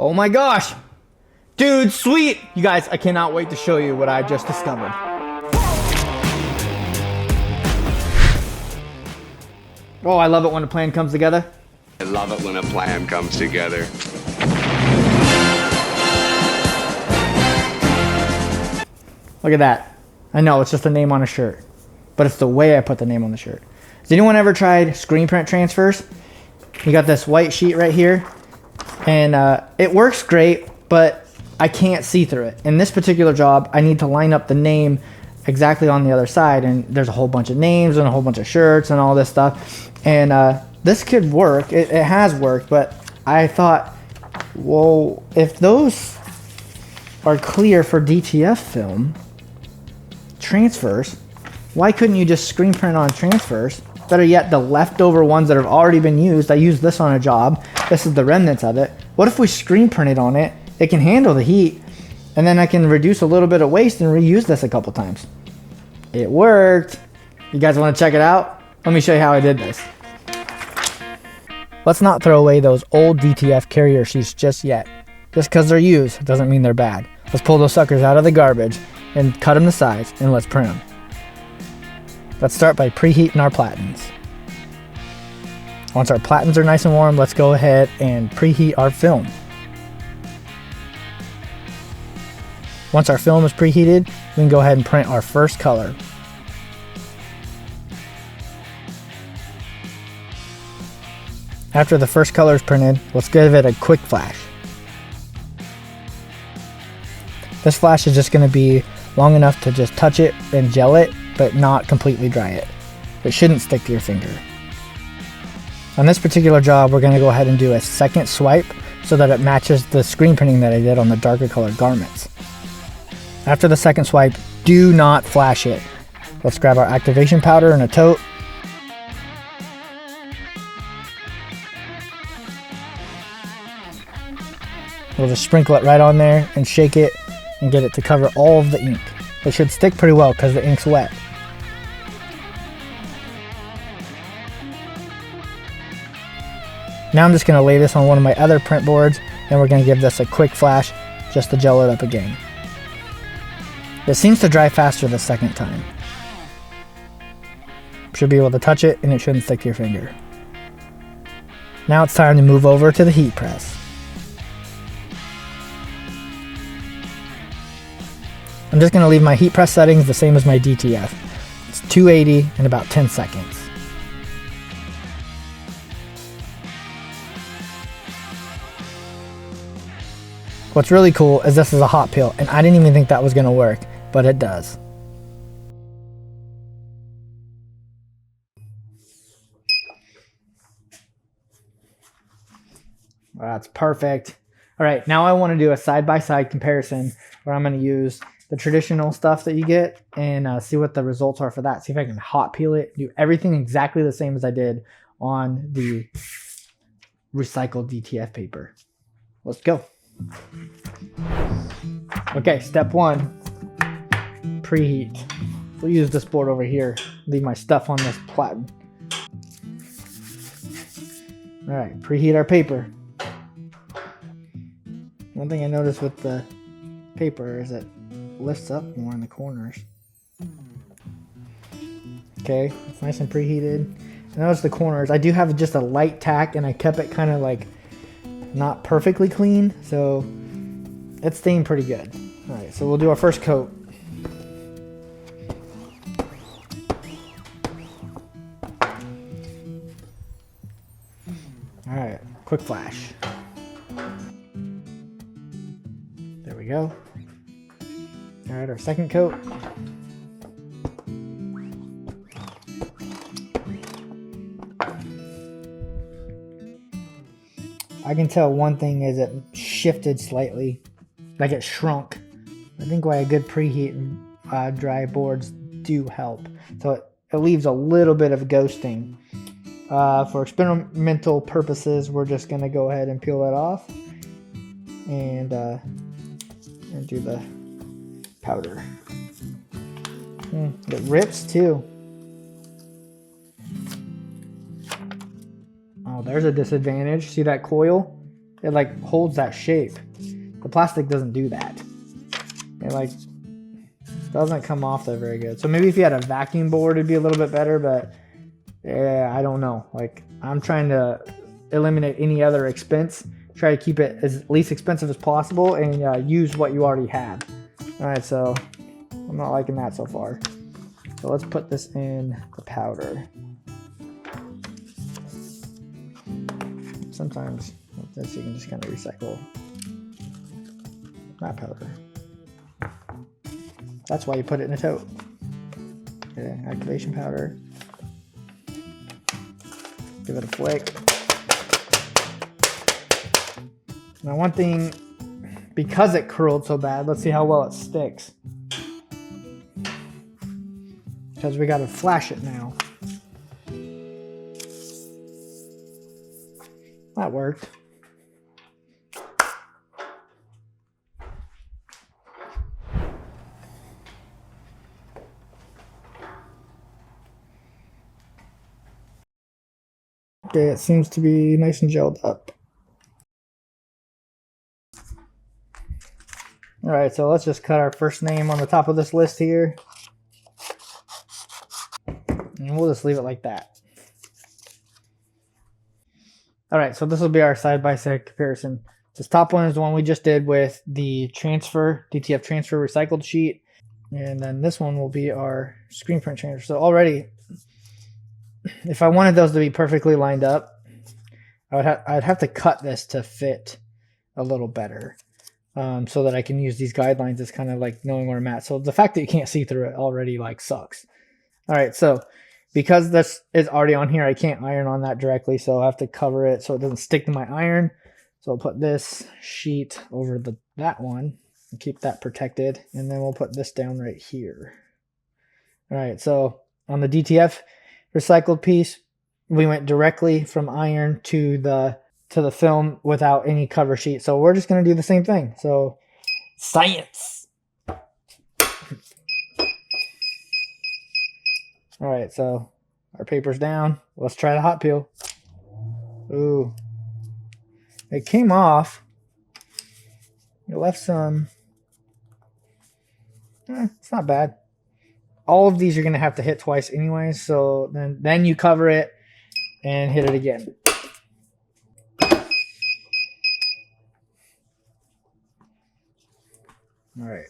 Oh my gosh. Dude, sweet. You guys, I cannot wait to show you what I just discovered. Oh, I love it when a plan comes together. I love it when a plan comes together. Look at that. I know it's just a name on a shirt, but it's the way I put the name on the shirt. Has anyone ever tried ScreenPrint Transfers? You got this white sheet right here, and it works great, but I can't see through it. In this particular job, I need to line up the name exactly on the other side, and there's a whole bunch of names and a whole bunch of shirts and all this stuff. And this could work. It has worked, but I thought, well, if those are clear for DTF film transfers, why couldn't you just screen print on transfers? Better yet, the leftover ones that have already been used. I used this on a job. This is the remnants of it. What if we screen printed on it? It can handle the heat, and then I can reduce a little bit of waste and reuse this a couple times. It worked. You guys want to check it out? Let me show you how I did this. Let's not throw away those old DTF carrier sheets just yet. Just because they're used doesn't mean they're bad. Let's pull those suckers out of the garbage and cut them to size, and let's print them. Let's start by preheating our platens. Once our platens are nice and warm, let's go ahead and preheat our film. Once our film is preheated, we can go ahead and print our first color. After the first color is printed, let's give it a quick flash. This flash is just going to be long enough to just touch it and gel it, but not completely dry it. It shouldn't stick to your finger. On this particular job, we're going to go ahead and do a second swipe so that it matches the screen printing that I did on the darker colored garments. After the second swipe, do not flash it. Let's grab our activation powder in a tote. We'll just sprinkle it right on there and shake it and get it to cover all of the ink. It should stick pretty well because the ink's wet. Now I'm just going to lay this on one of my other print boards, and we're going to give this a quick flash just to gel it up again. It seems to dry faster the second time. Should be able to touch it and it shouldn't stick to your finger. Now it's time to move over to the heat press. I'm just going to leave my heat press settings the same as my DTF. It's 280 in about 10 seconds. What's really cool is this is a hot peel, and I didn't even think that was going to work, but it does. That's perfect. All right, now I want to do a side-by-side comparison where I'm going to use the traditional stuff that you get and see what the results are for that. See if I can hot peel it, do everything exactly the same as I did on the recycled DTF paper. Let's go. Okay, step one, preheat. We'll use this board over here. Leave my stuff on this platen. All right, preheat our paper. One thing I noticed with the paper is it lifts up more in the corners. Okay, it's nice and preheated. I notice the corners. I do have just a light tack, and I kept it kind of like not perfectly clean, so it's stained pretty good. All right, so we'll do our first coat. All right, quick flash. There we go. All right, our second coat. I can tell one thing is it shifted slightly, like it shrunk. I think why a good preheat and dry boards do help. So it leaves a little bit of ghosting. For experimental purposes, we're just gonna go ahead and peel that off and do the powder. It rips too. Oh, there's a disadvantage. See that coil? it like holds that shape. The plastic doesn't do that. It like doesn't come off there very good. So maybe if you had a vacuum board, it'd be a little bit better, but yeah, I don't know. Like, I'm trying to eliminate any other expense, try to keep it as least expensive as possible, and use what you already have. All right, so I'm not liking that so far. So let's put this in the powder. Sometimes with this you can just kind of recycle that powder. That's why you put it in a tote. Okay, activation powder. Give it a flick. Now one thing, because it curled so bad, let's see how well it sticks. Because we gotta flash it now. That worked. Okay, it seems to be nice and gelled up. All right, so let's just cut our first name on the top of this list here. And we'll just leave it like that. All right, so this will be our side-by-side comparison. This top one is the one we just did with the transfer, DTF transfer recycled sheet. And then this one will be our ScreenPrint transfer. So already, if I wanted those to be perfectly lined up, I'd have to cut this to fit a little better, so that I can use these guidelines as kind of like knowing where I'm at. So the fact that you can't see through it already like sucks. All right, so because this is already on here, I can't iron on that directly, so I have to cover it so it doesn't stick to my iron. So I'll put this sheet over that one and keep that protected, and then we'll put this down right here. All right, so on the DTF recycled piece, we went directly from iron to the film without any cover sheet. So we're just going to do the same thing. So science. All right, so our paper's down. Let's try the hot peel. Ooh, it came off. It left some. It's not bad. All of these you're going to have to hit twice anyway, so then you cover it and hit it again. All right.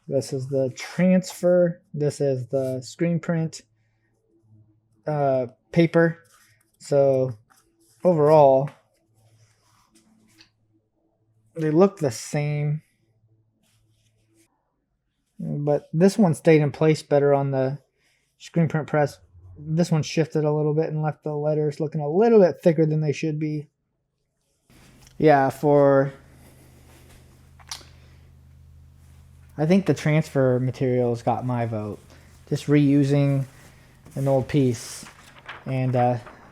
This is the transfer. This is the ScreenPrint paper. So overall, they look the same, but this one stayed in place better on the ScreenPrint press. This one shifted a little bit and left the letters looking a little bit thicker than they should be. Yeah, I think the transfer materials got my vote. Just reusing an old piece and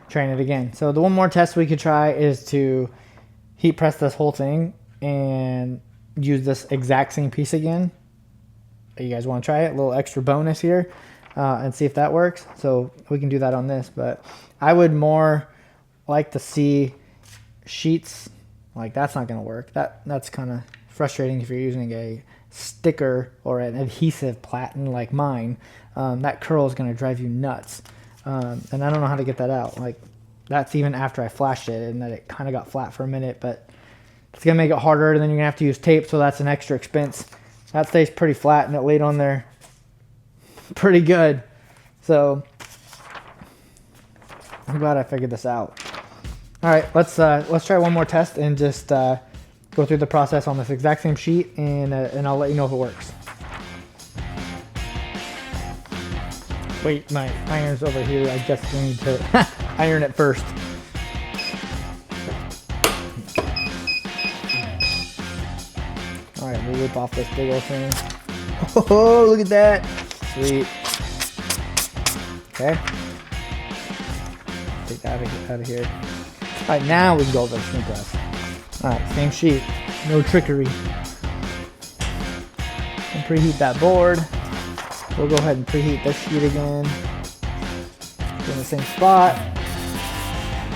trying it again. So the one more test we could try is to heat press this whole thing and use this exact same piece again. You guys want to try it? A little extra bonus here, and see if that works. So we can do that on this, but I would more like to see sheets. Like, that's not going to work. That's kind of frustrating if you're using a sticker or an adhesive platen like mine. That curl is going to drive you nuts, and I don't know how to get that out. Like, that's even after I flashed it and that it kind of got flat for a minute, but it's going to make it harder, and then you're going to have to use tape, so that's an extra expense. That stays pretty flat, and it laid on there pretty good. So I'm glad I figured this out. All right, let's try one more test and just go through the process on this exact same sheet, and I'll let you know if it works. Wait, my iron's over here. I just need to iron it first. All right, we'll rip off this big old thing. Oh, look at that. Sweet. Okay. Take that out of here. All right, now we can go over the screen press. All right, same sheet. No trickery. And preheat that board. We'll go ahead and preheat this sheet again. In the same spot.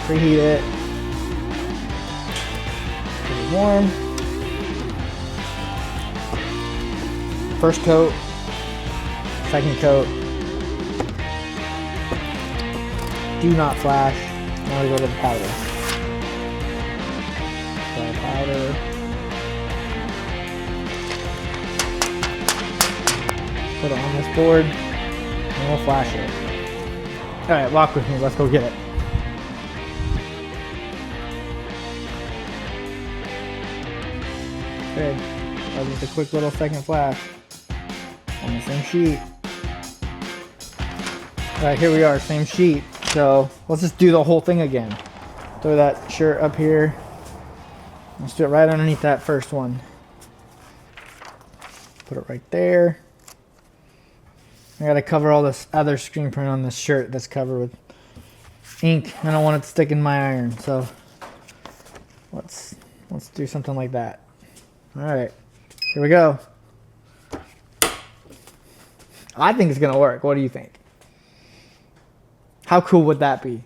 Preheat it. Stay warm. First coat, second coat. Do not flash. Now we go to the powder. Apply powder. Put it on this board, and we'll flash it. All right, walk with me. Let's go get it. Okay, that was just a quick little second flash on the same sheet. All right, here we are, same sheet. So let's just do the whole thing again. Throw that shirt up here. Let's do it right underneath that first one. Put it right there. I gotta cover all this other screen print on this shirt that's covered with ink. I don't want it to stick in my iron, so let's do something like that. All right, here we go. I think it's gonna work. What do you think? How cool would that be?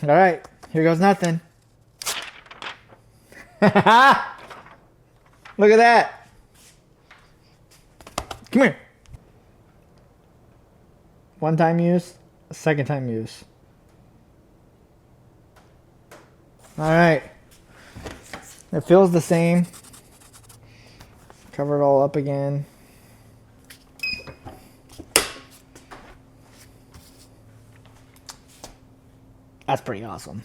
All right, here goes nothing. Look at that. Come here. One time use, second time use. All right. It feels the same. Cover it all up again. That's pretty awesome.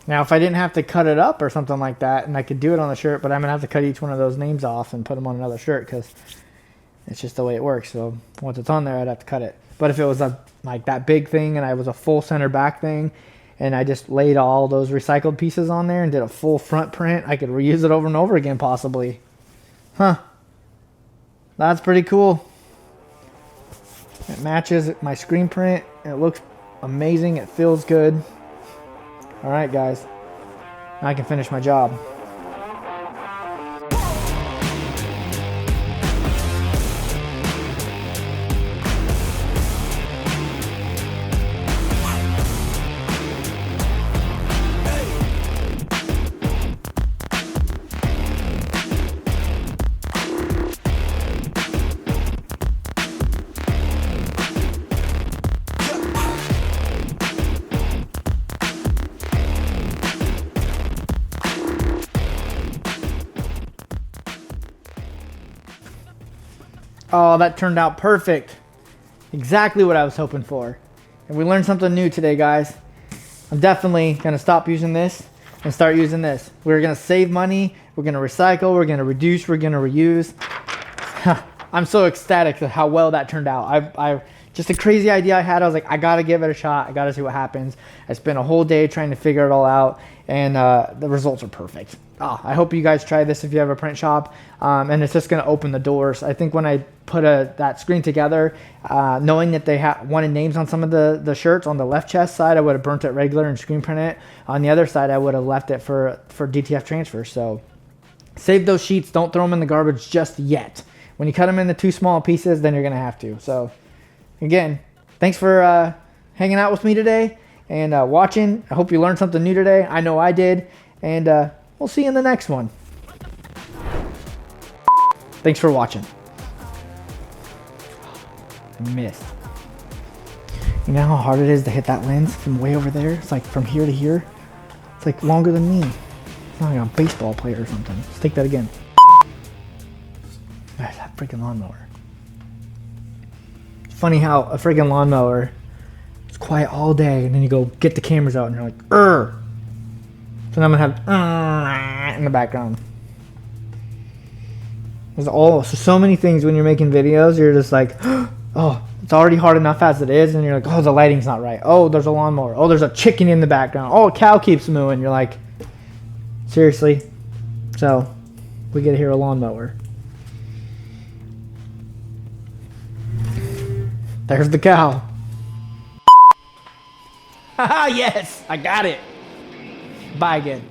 Now, if I didn't have to cut it up or something like that, and I could do it on the shirt, but I'm going to have to cut each one of those names off and put them on another shirt because it's just the way it works. So once it's on there, I'd have to cut it. But if it was like that big thing and I was a full center back thing and I just laid all those recycled pieces on there and did a full front print, I could reuse it over and over again possibly. Huh. That's pretty cool. It matches my screen print. It looks amazing. It feels good. All right, guys, now I can finish my job. Oh, that turned out perfect. Exactly what I was hoping for. And we learned something new today, guys. I'm definitely going to stop using this and start using this. We're going to save money. We're going to recycle. We're going to reduce. We're going to reuse. I'm so ecstatic at how well that turned out. I just a crazy idea I had. I was like, I got to give it a shot. I got to see what happens. I spent a whole day trying to figure it all out, and the results are perfect. Oh, I hope you guys try this if you have a print shop, and it's just going to open the doors. I think when I put that screen together, knowing that they wanted names on some of the shirts on the left chest side, I would have burnt it regular and screen print it. On the other side, I would have left it for DTF transfer. So save those sheets. Don't throw them in the garbage just yet. When you cut them into 2 small pieces, then you're going to have to. So again, thanks for hanging out with me today and watching. I hope you learned something new today. I know I did. And we'll see you in the next one. Thanks for watching. I missed. You know how hard it is to hit that lens from way over there? It's like from here to here. It's like longer than me. It's not like a baseball player or something. Let's take that again. Gosh, that freaking lawnmower. It's funny how a freaking lawnmower is quiet all day and then you go get the cameras out and you're like, "Urgh." So now I'm gonna have in the background. There's so many things when you're making videos. You're just like, oh, it's already hard enough as it is, and you're like, oh, the lighting's not right. Oh, there's a lawnmower. Oh, there's a chicken in the background. Oh, a cow keeps mooing. You're like, seriously? So we get to hear a lawnmower. There's the cow. Haha, yes, I got it. Bye again.